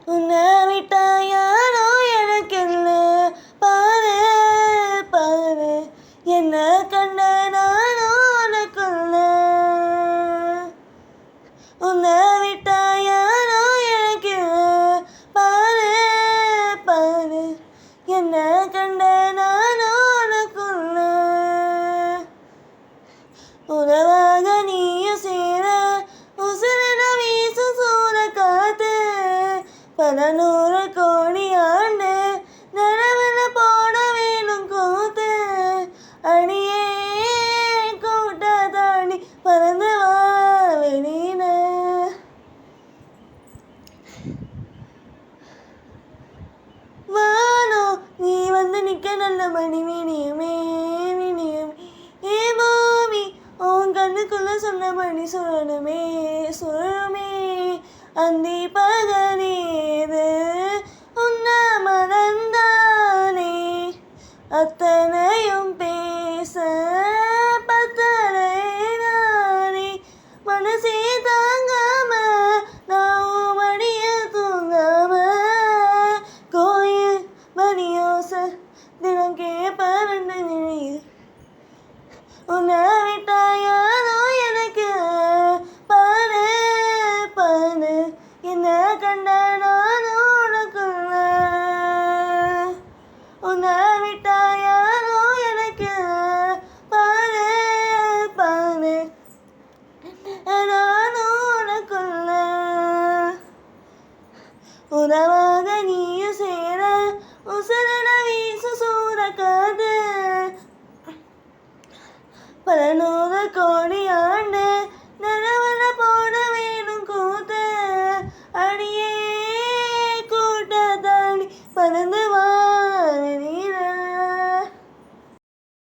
உன்னை விட்டா யாரோ எனக்கு இல்ல. பாரு பாரு என்ன கண்ட நானும் உனக்குள்ள. உன்னை விட்டா யாரோ எனக்கு இல்ல. பாரு பாரு என்ன கண்ட நானும் உனக்குள்ள. உறவாக நீயும் சேர உசுரென வீசும் சூற காத்து. பல 100 கோடி ஆண்டு நனவுல போட வேணும் கூத்து. அடியே கூட்ட தாண்டி பறந்து வா வெளியில. வானோ நீ வந்து நிக்க நல்ல மணி வினியுமே வினியுமே. ஏ பூமி உன் கண்ணுக்குள்ள சொன்ன மணி சொல்லணுமே சொல்லணுமே. அந்தி பகலீது உன்ன மறந்தானே. அத்தனையும் பேச பத்தரை நானே. மனசே தாங்காம நான் மடிய தூங்காம. கோயில் மணியோச தினம் கேட்பரண்டு விழியுது. உன்னை விட்டா யாரோ எனக்கு. பாரு பாரு என்ன கண்ட நானும் உனக்குள்ள. உன்னை விட்டா யாரோ எனக்கு. பாரு பாரு நானும் உனக்குள்ள. உறவாக நீயும் சேர உசுரென வீசு சூற காது. பல 100 கோடி ஆண்டு நனவுல போட வேணும் கூத்து. அடியே கூட்ட தாண்டி பறந்து வா